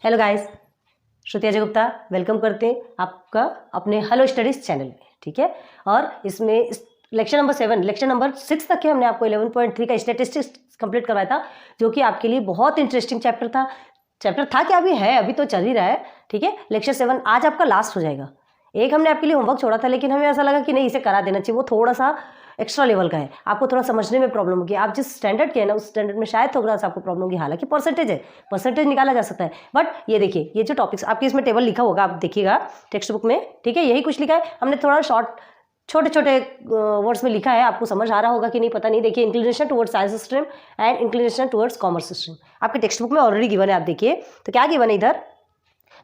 Hello guys, श्रुति Ajay Gupta welcome करते हैं आपका अपने हेलो स्टडीज चैनल में। ठीक है, और इसमें लेक्चर नंबर 7 लेक्चर नंबर 6 तक के हमने आपको 11.3 का स्टैटिस्टिक्स कंप्लीट करवाया था, जो कि आपके लिए बहुत इंटरेस्टिंग चैप्टर था क्या अभी है, अभी तो चल ही रहा है। ठीक है, लेक्चर 7 आज आपका लास्ट हो जाएगा। एक हमने आपके लिए होमवर्क छोड़ा था, लेकिन हमें ऐसा लगा कि नहीं, इसे करा देना चाहिए, वो थोड़ा सा एक्स्ट्रा लेवल का है, आपको थोड़ा समझने में प्रॉब्लम होगी। आप जिस स्टैंडर्ड के हैं ना, उस स्टैंडर्ड में शायद थोड़ा सा आपको प्रॉब्लम होगी। हालांकि परसेंटेज है, परसेंटेज निकाला जा सकता है, बट ये देखिए, ये जो टॉपिक्स आपके इसमें टेबल लिखा होगा, आप देखिएगा टेक्स्ट बुक में। ठीक है, यही कुछ लिखा है, हमने थोड़ा छोटे छोटे वर्ड्स में लिखा है, आपको समझ आ रहा होगा कि नहीं पता नहीं। देखिए, inclination towards science stream and inclination towards commerce stream आपके टेक्स्ट बुक में ऑलरेडी गिवन है। आप देखिए तो क्या गिवन है इधर,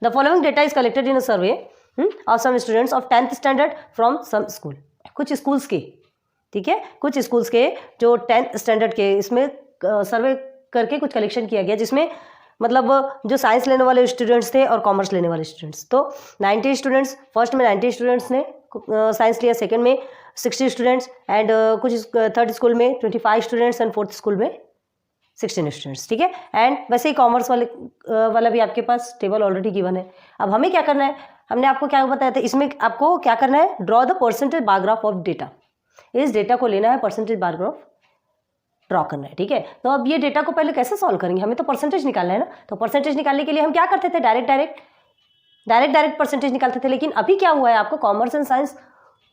the following data is collected in a survey of some students of 10th standard from some school. कुछ स्कूल्स के, ठीक है, कुछ स्कूल्स के जो 10th स्टैंडर्ड के, इसमें सर्वे करके कुछ कलेक्शन किया गया, जिसमें मतलब जो साइंस लेने वाले स्टूडेंट्स थे और कॉमर्स लेने वाले स्टूडेंट्स। तो 90 स्टूडेंट्स, फर्स्ट में 90 स्टूडेंट्स ने साइंस लिया, सेकंड में 60 स्टूडेंट्स एंड कुछ थर्ड स्कूल में 25 स्टूडेंट्स एंड फोर्थ स्कूल में 16 स्टूडेंट्स। ठीक है, एंड वैसे ही कॉमर्स वाला भी आपके पास टेबल ऑलरेडी गिवन है। अब हमें क्या करना है, हमने आपको क्या बताया था, इसमें आपको क्या करना है, draw the percentage bar graph of data. इस डेटा को लेना है, परसेंटेज बार ग्राफ ड्रॉ करना है। ठीक है, तो अब ये डेटा को पहले कैसे सॉल्व करेंगे, हमें तो परसेंटेज निकालना है ना। तो परसेंटेज निकालने के लिए हम क्या करते थे, डायरेक्ट परसेंटेज निकालते थे। लेकिन अभी क्या हुआ है, आपको commerce and science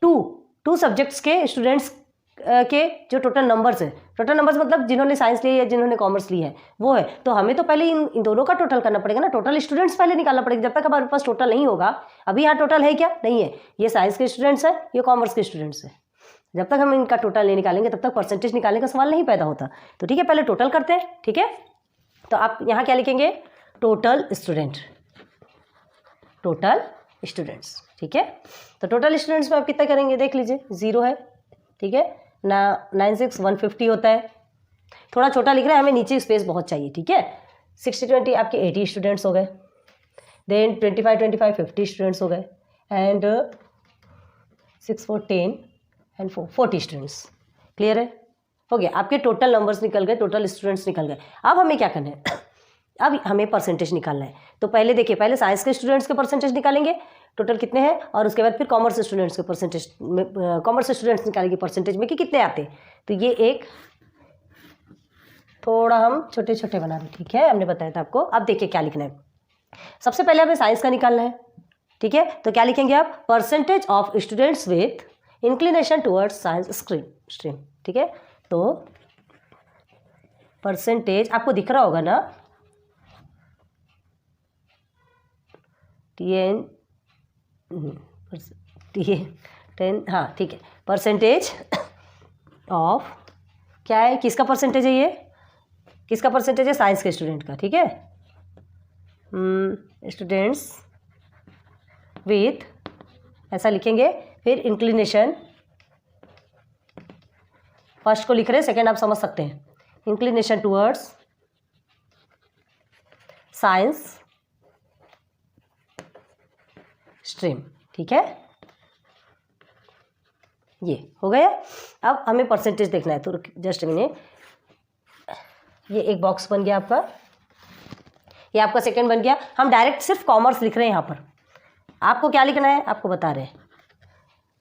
two subjects के स्टूडेंट्स के जो टोटल नंबर्स है, टोटल नंबर्स मतलब जिन्होंने साइंस लिया या जिन्होंने कॉमर्स लिया है वो है, तो हमें तो पहले इन दोनों का टोटल करना पड़ेगा ना। टोटल स्टूडेंट्स पहले निकालना पड़ेगा। जब तक हमारे पास टोटल नहीं होगा, अभी यहाँ टोटल है क्या, नहीं है, ये साइंस के स्टूडेंट्स है, ये कॉमर्स के स्टूडेंट्स है, जब तक हम इनका टोटल नहीं निकालेंगे तब तक परसेंटेज निकालने का सवाल नहीं पैदा होता। तो ठीक है, पहले टोटल करते हैं। ठीक है, तो आप यहाँ क्या लिखेंगे, टोटल स्टूडेंट्स। ठीक है, तो टोटल स्टूडेंट्स में आप कितना करेंगे, देख लीजिए, 0 है। ठीक है ना, 96 150 होता है, थोड़ा छोटा लिख रहे हैं, हमें नीचे स्पेस बहुत चाहिए। ठीक है, 60 20 आपके 80 स्टूडेंट्स हो गए, देन 25 25 50 स्टूडेंट्स हो गए, एंड 6 4 10 एंड 40 स्टूडेंट्स। क्लियर है, हो गया, आपके टोटल नंबर्स निकल गए, टोटल स्टूडेंट्स निकल गए। अब हमें क्या करना है, अब हमें परसेंटेज निकालना है। तो पहले देखिए, पहले साइंस के स्टूडेंट्स के परसेंटेज निकालेंगे, टोटल कितने हैं, और उसके बाद फिर कॉमर्स स्टूडेंट्स के परसेंटेज में, कॉमर्स स्टूडेंट्स निकालेंगे परसेंटेज में कि कितने आते हैं। तो ये एक थोड़ा हम छोटे छोटे बना दें। ठीक है, हमने बताया था आपको। अब देखिए क्या लिखना है, सबसे पहले हमें साइंस का निकालना है। ठीक है, तो क्या लिखेंगे आप, percentage of students with inclination towards science stream. ठीक है, तो परसेंटेज आपको दिख रहा होगा ना, TN 10, हाँ ठीक है, परसेंटेज ऑफ क्या है, किसका परसेंटेज है, ये किसका परसेंटेज है, साइंस के स्टूडेंट का। ठीक है, स्टूडेंट्स विथ, ऐसा लिखेंगे, फिर इंक्लिनेशन, फर्स्ट को लिख रहे हैं, सेकेंड आप समझ सकते हैं, इंक्लिनेशन टुवर्ड्स साइंस स्ट्रीम। ठीक है, ये हो गया। अब हमें परसेंटेज देखना है, तो जस्ट मिनट, ये एक बॉक्स बन गया आपका, ये आपका सेकंड बन गया। हम डायरेक्ट सिर्फ कॉमर्स लिख रहे हैं यहाँ पर, आपको क्या लिखना है, आपको बता रहे हैं,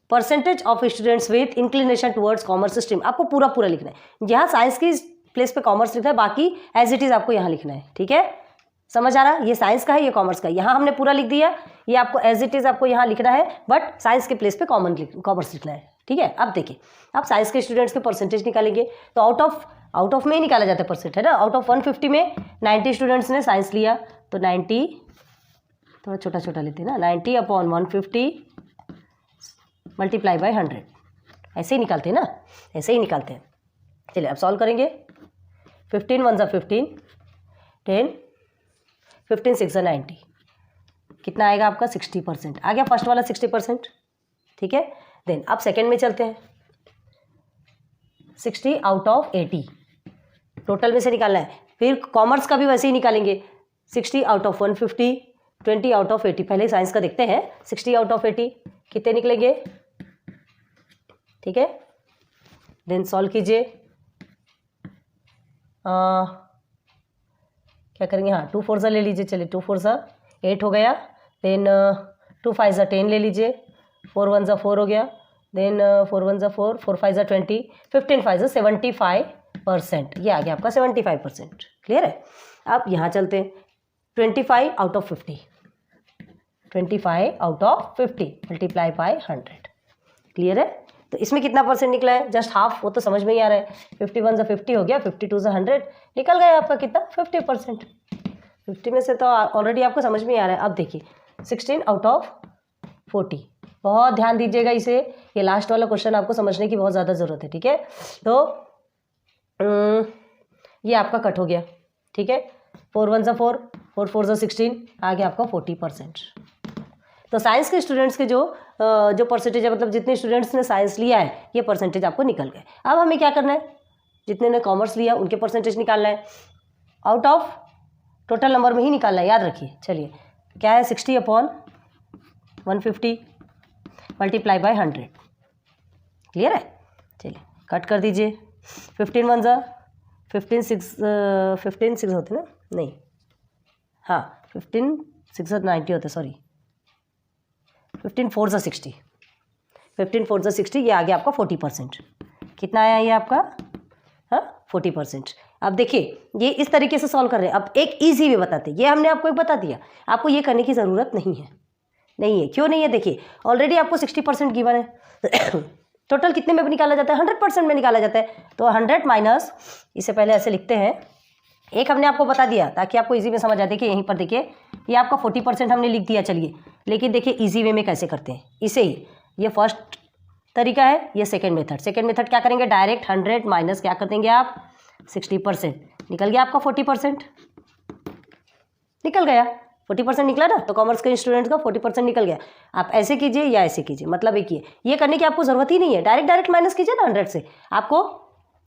percentage of students with inclination towards commerce stream, आपको पूरा लिखना है। यहाँ साइंस की प्लेस पे कॉमर्स लिखना है, बाकी एज इट इज आपको यहाँ लिखना है। ठीक है, समझ आ रहा है, ये साइंस का है, ये कॉमर्स का है, यहाँ हमने पूरा लिख दिया, ये आपको एज इट इज आपको यहाँ लिखना है, बट साइंस के प्लेस पे कॉमर्स लिखना है। ठीक है, अब देखिए, अब साइंस के स्टूडेंट्स के परसेंटेज निकालेंगे, तो आउट ऑफ में ही निकाला जाता है परसेंट, है ना। आउट ऑफ 150 में 90 स्टूडेंट्स ने साइंस लिया, तो 90, थोड़ा छोटा लेते हैं ना, 90 अपॉन 150 मल्टीप्लाई बाय 100, ऐसे ही निकालते हैं ना, ऐसे ही निकालते हैं। चलिए अब सॉल्व करेंगे, 15 1 ज़ा 15, 10 15 6 ज़ा 90, कितना आएगा आपका, 60% आ गया, फर्स्ट वाला 60%। ठीक है, देन अब सेकेंड में चलते हैं, 60 आउट ऑफ 80 टोटल में से निकालना है। फिर कॉमर्स का भी वैसे ही निकालेंगे, 60 आउट ऑफ 150, 20 आउट ऑफ 80। पहले साइंस का देखते हैं, 60 आउट ऑफ 80 कितने निकलेंगे। ठीक है, देन सॉल्व कीजिए, क्या करेंगे, हाँ 2 4 ले लीजिए, चलिए 2 4 8 हो गया, देन 2 5 10 ले लीजिए, 4 1 4 हो गया, देन 4 1 4, 4 5 20, 15 5 75%, ये आ गया आपका 75%। क्लियर है। अब यहाँ चलते हैं, 25 out of 50, 25 out of 50 multiply by 100। Clear है। तो इसमें कितना परसेंट निकला है, जस्ट हाफ, वो तो समझ में ही आ रहा है। 51 50 हो गया, 52 100, निकल गया आपका कितना 50%। 50 में से तो ऑलरेडी आपको समझ में ही आ रहा है। अब देखिए 16 आउट ऑफ 40, बहुत ध्यान दीजिएगा इसे, ये लास्ट वाला क्वेश्चन आपको समझने की बहुत ज़्यादा ज़रूरत है। ठीक है, तो ये आपका कट हो गया। ठीक है, 4 1 4, 4 4 16, आ गया आपका 40%। तो साइंस के स्टूडेंट्स के जो परसेंटेज है, मतलब जितने स्टूडेंट्स ने साइंस लिया है, ये परसेंटेज आपको निकल गए। अब हमें क्या करना है, जितने ने कॉमर्स लिया उनके परसेंटेज निकालना है, आउट ऑफ टोटल नंबर में ही निकालना है, याद रखिए। चलिए क्या है, 60/150 मल्टीप्लाई बाय 100। क्लियर है। चलिए कट कर दीजिए, 15 1 15 6 होते ना, नहीं, हाँ 15 6 90 होते, सॉरी 15 4 60, 15 4 60, ये आ गया आपका 40%। कितना आया ये आपका, हाँ 40%। अब देखिए ये इस तरीके से सॉल्व कर रहे हैं। अब एक इजी वे बताते हैं, ये हमने आपको एक बता दिया, आपको ये करने की ज़रूरत नहीं है। क्यों नहीं है, देखिए ऑलरेडी आपको 60% गिवन है। टोटल कितने में निकाला जाता है, 100% में निकाला जाता है। तो 100 माइनस, इसे पहले ऐसे लिखते हैं, एक हमने आपको बता दिया ताकि आपको इजी में समझ आए। देखिए यहीं पर देखिए ये आपका 40% हमने लिख दिया। चलिए लेकिन देखिए इजी वे में कैसे करते हैं इसे ही, ये फर्स्ट तरीका है, ये सेकंड मेथड। सेकंड मेथड क्या करेंगे, डायरेक्ट 100 माइनस क्या कर देंगे आप 60%, निकल गया आपका 40%, निकल गया 40% निकला ना। तो कॉमर्स के स्टूडेंट्स का 40% निकल गया। आप ऐसे कीजिए या ऐसे कीजिए, मतलब एक ये करने की आपको ज़रूरत ही नहीं है, डायरेक्ट माइनस कीजिए ना 100 से, आपको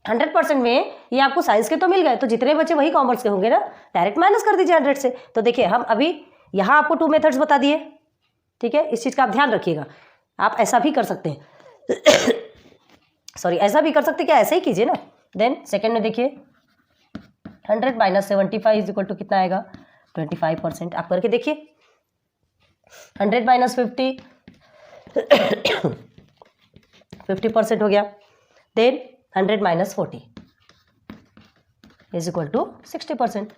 100% में ये आपको साइंस के तो मिल गए, तो जितने बचे वही कॉमर्स के होंगे ना, डायरेक्ट माइनस कर दीजिए 100 से। तो देखिए हम अभी यहाँ आपको 2 मेथड्स बता दिए। ठीक है, इस चीज़ का आप ध्यान रखिएगा। आप ऐसा भी कर सकते हैं सॉरी ऐसा भी कर सकते हैं, क्या ऐसे ही कीजिए ना। देन सेकेंड में देखिए 100 माइनस 75 इज इक्वल टू कितना आएगा 25%। आप करके देखिए, 100 माइनस 50 50% हो गया। Then 100 minus 40 is equal to 60%,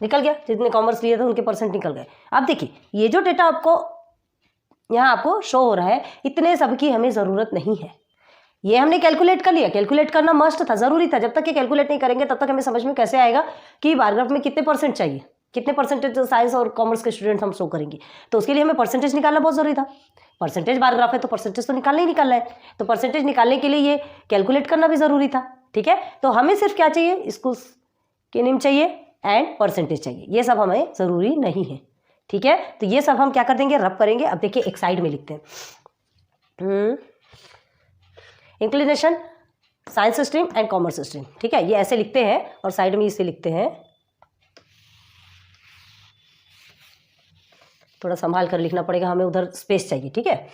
निकल गया। जितने कॉमर्स लिए थे उनके परसेंट निकल गए। अब देखिए ये जो डेटा आपको यहाँ आपको शो हो रहा है, इतने सब की हमें ज़रूरत नहीं है। ये हमने कैलकुलेट कर लिया, कैलकुलेट करना मस्ट था, ज़रूरी था। जब तक ये कैलकुलेट नहीं करेंगे तब तक हमें समझ में कैसे आएगा कि बार ग्राफ में कितने परसेंट चाहिए, कितने परसेंटेज साइंस और कॉमर्स के स्टूडेंट्स हम शो करेंगे। तो उसके लिए हमें परसेंटेज निकालना बहुत ज़रूरी था। परसेंटेज बार ग्राफ है तो परसेंटेज तो निकालना ही निकालना है। तो परसेंटेज निकालने के लिए ये कैलकुलेट करना भी ज़रूरी था। ठीक है, तो हमें सिर्फ क्या चाहिए, इसको के नेम चाहिए एंड परसेंटेज चाहिए, ये सब हमें ज़रूरी नहीं है। ठीक है, तो ये सब हम क्या कर देंगे, रब करेंगे। अब देखिए एक साइड में लिखते हैं inclination science stream and commerce stream. ठीक है, ये ऐसे लिखते हैं और साइड में इसे लिखते हैं, थोड़ा संभाल कर लिखना पड़ेगा, हमें उधर स्पेस चाहिए। ठीक है,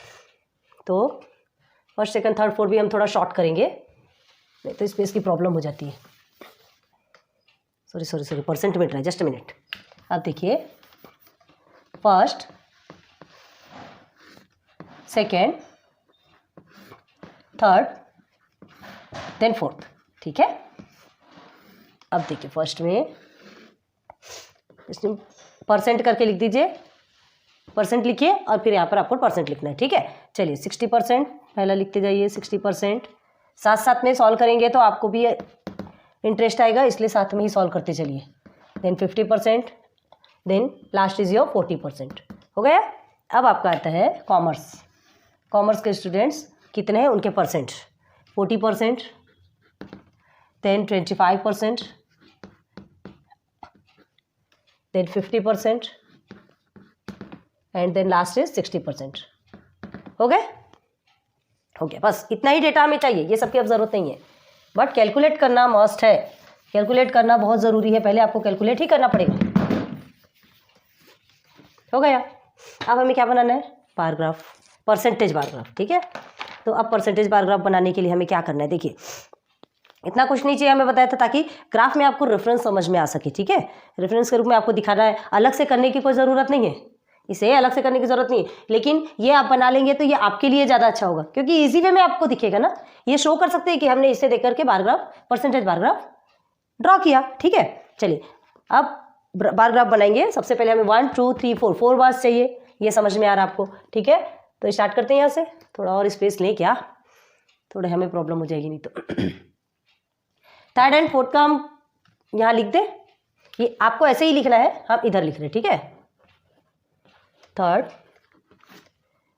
तो फर्स्ट सेकंड थर्ड फोर्थ भी हम थोड़ा शॉर्ट करेंगे, नहीं तो स्पेस की प्रॉब्लम हो जाती है। सॉरी परसेंट मिनट रहा है, जस्ट मिनट। अब देखिए first second third then fourth. ठीक है, अब देखिए फर्स्ट में इसमें परसेंट करके लिख दीजिए, परसेंट लिखिए और फिर यहाँ पर आपको परसेंट लिखना है। ठीक है, चलिए 60% पहला लिखते जाइए, 60%। साथ साथ में सॉल्व करेंगे तो आपको भी इंटरेस्ट आएगा, इसलिए साथ में ही सॉल्व करते चलिए। Then 50%, then last is your 40%। हो गया। अब आपका आता है कॉमर्स। कॉमर्स के स्टूडेंट्स कितने हैं, उनके percent 40%, then 25%, then 50% and then last is 60%। हो गए, हो गया। बस इतना ही डेटा हमें चाहिए, ये सब की अब ज़रूरत नहीं है, बट कैलकुलेट करना मस्ट है, कैलकुलेट करना बहुत ज़रूरी है। पहले आपको कैलकुलेट ही करना पड़ेगा। हो गया। अब हमें क्या बनाना है, bar graph, percentage bar graph. ठीक है, तो अब परसेंटेज बार ग्राफ बनाने के लिए हमें क्या करना है, देखिए इतना कुछ नहीं चाहिए हमें बताया था, ताकि ग्राफ में आपको रेफरेंस समझ में आ सके। ठीक है, रेफरेंस के रूप में आपको दिखाना है, अलग से करने की कोई ज़रूरत नहीं है, इसे अलग से करने की ज़रूरत नहीं है, लेकिन ये आप बना लेंगे तो ये आपके लिए ज़्यादा अच्छा होगा, क्योंकि इजी वे में आपको दिखेगा ना, ये शो कर सकते हैं कि हमने इसे देख करके bar graph, percentage bar graph draw किया। ठीक है, चलिए अब बार ग्राफ बनाएंगे। सबसे पहले हमें 1 2 3 4 बार्स चाहिए, ये समझ में आ रहा है आपको। ठीक है, तो स्टार्ट करते हैं यहाँ से। थोड़ा और स्पेस लें क्या, थोड़े हमें प्रॉब्लम हो जाएगी नहीं तो। थर्ड एंड फोर्थ का हम यहाँ लिख दें, ये आपको ऐसे ही लिखना है, हम इधर लिख रहे हैं। ठीक है, थर्ड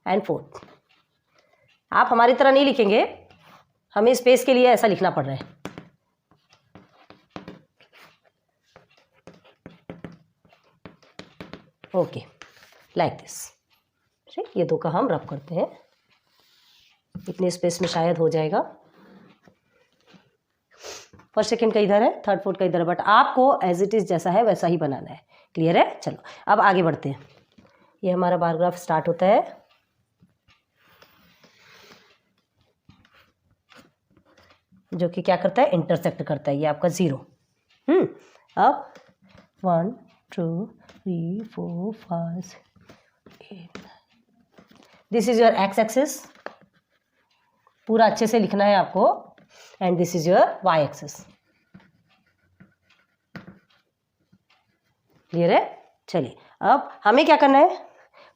एंड फोर्थ आप हमारी तरह नहीं लिखेंगे, हमें स्पेस के लिए ऐसा लिखना पड़ रहा है। Okay, like this. ठीक, ये दो का हम रब करते हैं, इतने स्पेस में शायद हो जाएगा। फर्स्ट सेकंड का इधर है, थर्ड फोर्थ का इधर है, बट आपको एज इट इज जैसा है वैसा ही बनाना है। क्लियर है? चलो अब आगे बढ़ते हैं। ये हमारा बार ग्राफ स्टार्ट होता है, जो कि क्या करता है, इंटरसेक्ट करता है, ये आपका 0। अब 1 2 3 4 5 8 this is your X axis, पूरा अच्छे से लिखना है आपको, and this is your Y axis. Clear है? चलिए अब हमें क्या करना है,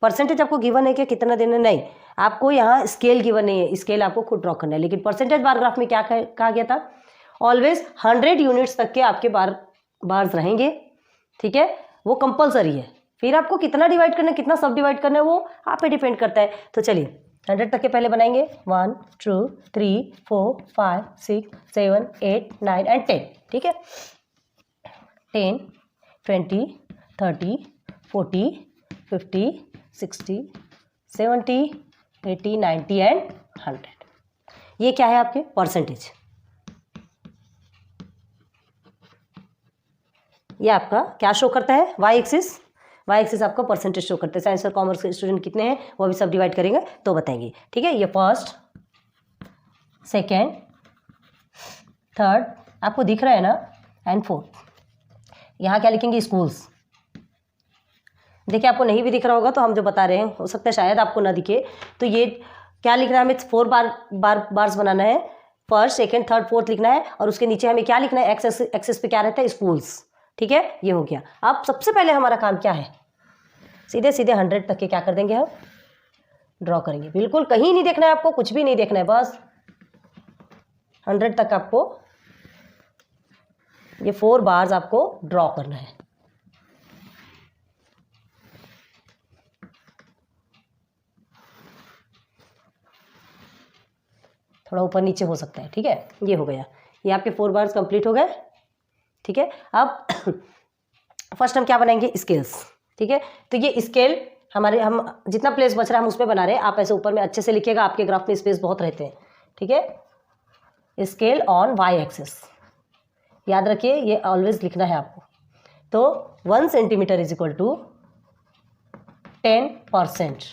परसेंटेज आपको गिवन है कि कितना देना, नहीं आपको यहाँ स्केल गिवन नहीं है, स्केल आपको खुद ड्रॉ करना है। लेकिन परसेंटेज बार ग्राफ में क्या कहा गया था, ऑलवेज 100 यूनिट्स तक के आपके बार्स रहेंगे। ठीक है, वो कंपलसरी है। फिर आपको कितना डिवाइड करना है, कितना सब डिवाइड करना है, वो आप पे डिपेंड करता है। तो चलिए 100 तक के पहले बनाएंगे, 1 2 3 4 5 6 7 8 9 एंड 10। ठीक है, 10 20 30 40 50 60 70 80 90 एंड 100। ये क्या है आपके परसेंटेज, ये आपका क्या शो करता है, वाई एक्सिस। वाई एक्सिस आपका परसेंटेज शो करता है। साइंस और कॉमर्स के स्टूडेंट कितने हैं वो भी सब डिवाइड करेंगे तो बताएंगे। ठीक है, ये फर्स्ट सेकेंड थर्ड आपको दिख रहा है ना, एंड फोर्थ। यहाँ क्या लिखेंगे, स्कूल्स। देखिए आपको नहीं भी दिख रहा होगा तो हम जो बता रहे हैं, हो सकता है शायद आपको ना दिखे, तो ये क्या लिखना है, हमें 4 बार्स बनाना है, फर्स्ट सेकेंड थर्ड फोर्थ लिखना है, और उसके नीचे हमें क्या लिखना है, एक्सेस पे क्या रहता है, स्कूल्स। ठीक है, ये हो गया। अब सबसे पहले हमारा काम क्या है, सीधे सीधे 100 तक के क्या कर देंगे, हम ड्रॉ करेंगे। बिल्कुल कहीं नहीं देखना है आपको, कुछ भी नहीं देखना है, बस 100 तक आपको ये 4 बार्स आपको ड्रॉ करना है। थोड़ा ऊपर नीचे हो सकता है। ठीक है, ये हो गया, ये आपके 4 बार्स कंप्लीट हो गए। ठीक है, अब फर्स्ट हम क्या बनाएंगे, स्केल्स। ठीक है, तो ये स्केल हम जितना प्लेस बच रहा है हम उस पर बना रहे हैं। आप ऐसे ऊपर में अच्छे से लिखिएगा, आपके ग्राफ में स्पेस बहुत रहते हैं। ठीक है, स्केल ऑन वाई एक्सिस, याद रखिए ये ऑलवेज लिखना है आपको। तो 1 centimetre is equal to 10%।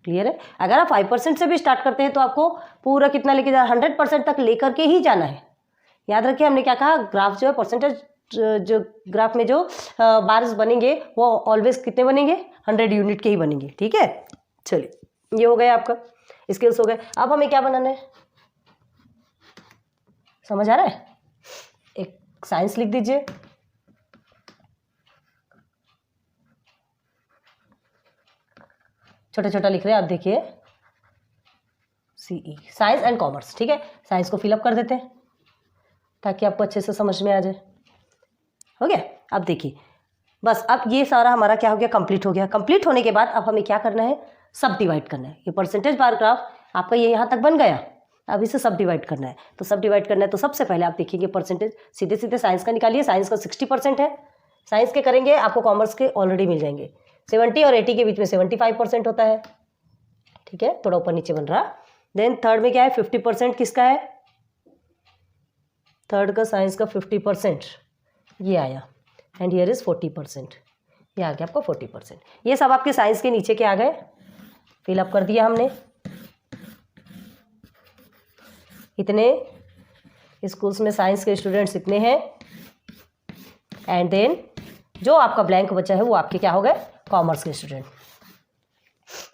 Clear है? अगर आप 5% से भी स्टार्ट करते हैं तो आपको पूरा कितना लेके जाना, 100% तक लेकर के ही जाना है। याद रखिए हमने क्या कहा, ग्राफ जो है परसेंटेज, जो ग्राफ में जो बार्स बनेंगे वो ऑलवेज कितने बनेंगे, 100 यूनिट के ही बनेंगे। ठीक है, चलिए ये हो गया आपका, स्केल्स हो गए। अब हमें क्या बनाना है, समझ आ रहा है, एक साइंस लिख दीजिए। छोटा छोटा लिख रहे हैं आप, देखिए CE, साइंस एंड कॉमर्स। ठीक है, साइंस को फिलअप कर देते हैं ताकि आपको अच्छे से समझ में आ जाए। हो गया? अब देखिए बस, अब ये सारा हमारा क्या हो गया, कंप्लीट हो गया। कंप्लीट होने के बाद अब हमें क्या करना है, सब डिवाइड करना है। ये परसेंटेज बार ग्राफ आपका ये यहाँ तक बन गया, अब इसे सब डिवाइड करना है। तो सब डिवाइड करना है तो सबसे पहले आप देखिए परसेंटेज सीधे सीधे साइंस का निकालिए। साइंस का 60% है, साइंस के करेंगे आपको कॉमर्स के ऑलरेडी मिल जाएंगे। 70 और 80 के बीच में 75% होता है। ठीक है, थोड़ा ऊपर नीचे बन रहा। देन थर्ड में क्या है, 50% किसका है, थर्ड का साइंस का 50% ये आया, एंड हियर इज 40%, ये आ गया आपका 40%। ये सब आपके साइंस के नीचे के आ गए, फिलअप कर दिया हमने। इतने स्कूल्स में साइंस के स्टूडेंट्स इतने हैं, एंड देन जो आपका ब्लैंक बचा है वो आपके क्या हो गए, कॉमर्स के स्टूडेंट।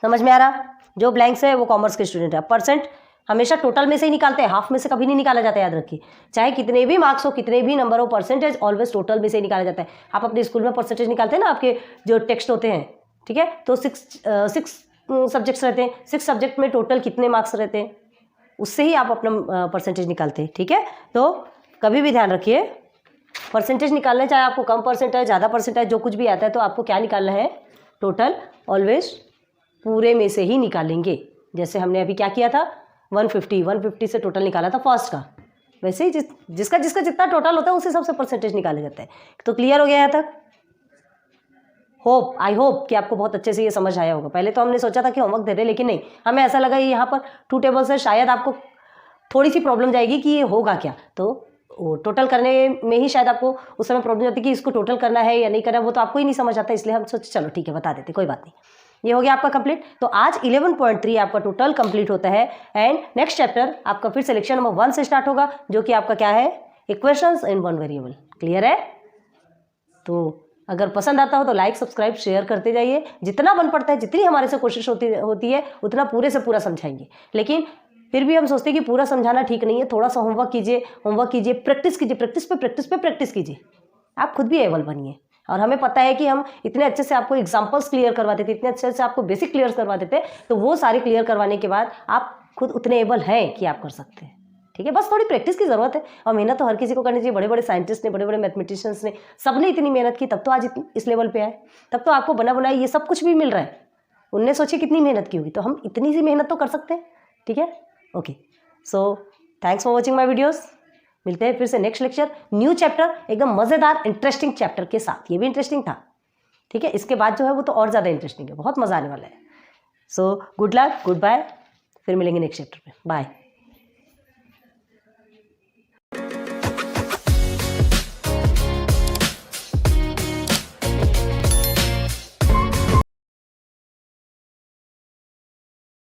समझ में आ रहा, जो ब्लैंक्स है वो कॉमर्स के स्टूडेंट है। परसेंट हमेशा टोटल में से ही निकालते हैं, हाफ में से कभी नहीं निकाला जाता है, याद रखिए। चाहे कितने भी मार्क्स हो, कितने भी नंबर हो, परसेंटेज ऑलवेज टोटल में से ही निकाला जाता है। आप अपने स्कूल में परसेंटेज निकालते हैं ना, आपके जो टेक्स्ट होते हैं, ठीक है, तो सिक्स सब्जेक्ट्स रहते हैं, 6 सब्जेक्ट में टोटल कितने मार्क्स रहते हैं, उससे ही आप अपना परसेंटेज निकालते हैं, ठीक है। तो कभी भी ध्यान रखिए, परसेंटेज निकालना, चाहे आपको कम परसेंटेज, ज़्यादा परसेंटेज, जो कुछ भी आता है, तो आपको क्या निकालना है, टोटल ऑलवेज पूरे में से ही निकालेंगे। जैसे हमने अभी क्या किया था, 150 से टोटल निकाला था फर्स्ट का, वैसे ही जिसका जितना टोटल होता है उसी सबसे परसेंटेज निकाले जाते हैं। तो क्लियर हो गया यहाँ तक? आई होप कि आपको बहुत अच्छे से ये समझ आया होगा। पहले तो हमने सोचा था कि होमवर्क दे दे, लेकिन नहीं, हमें ऐसा लगा ये यहाँ पर 2 टेबल्स है, शायद आपको थोड़ी सी प्रॉब्लम जाएगी कि ये होगा क्या। तो वो टोटल करने में ही शायद आपको उस समय प्रॉब्लम होती है कि इसको टोटल करना है या नहीं करना, वो तो आपको ही नहीं समझ आता, इसलिए हम सोचे चलो ठीक है बता देते, कोई बात नहीं। ये हो गया आपका कंप्लीट। तो आज 11.3 आपका टोटल कंप्लीट होता है, एंड नेक्स्ट चैप्टर आपका फिर से लेक्चर नंबर 1 से स्टार्ट होगा, जो कि आपका क्या है, इक्वेशंस इन 1 वेरिएबल। क्लियर है? तो अगर पसंद आता हो तो लाइक, सब्सक्राइब, शेयर करते जाइए। जितना बन पड़ता है, जितनी हमारे से कोशिश होती है उतना पूरे से पूरा समझाएंगे। लेकिन फिर भी हम सोचते हैं कि पूरा समझाना ठीक नहीं है, थोड़ा सा होमवर्क कीजिए, प्रैक्टिस कीजिए, प्रैक्टिस कीजिए, आप खुद भी एबल बनिए। और हमें पता है कि हम इतने अच्छे से आपको एग्जाम्पल्स क्लियर करवा देते, इतने अच्छे से आपको बेसिक क्लियर करवा देते, तो वो सारे क्लियर करवाने के बाद आप खुद उतने एबल हैं कि आप कर सकते हैं, ठीक है। बस थोड़ी प्रैक्टिस की ज़रूरत है, और मेहनत तो हर किसी को करनी चाहिए। बड़े बड़े साइंटिस्ट ने, बड़े बड़े मैथमेटिशियंस ने, सबने इतनी मेहनत की, तब तो आज इस लेवल पे आए, तब तो आपको बना बनाई ये सब कुछ भी मिल रहा है। उनने सोचिए कितनी मेहनत की होगी, तो हम इतनी सी मेहनत तो कर सकते हैं, ठीक है। Okay, so thanks for watching my videos. मिलते हैं फिर से नेक्स्ट लेक्चर, न्यू चैप्टर, एकदम मज़ेदार इंटरेस्टिंग चैप्टर के साथ। ये भी इंटरेस्टिंग था, ठीक है। इसके बाद जो है वो तो और ज़्यादा इंटरेस्टिंग है, बहुत मज़ा आने वाला है। So good luck, goodbye, फिर मिलेंगे नेक्स्ट चैप्टर में। बाय।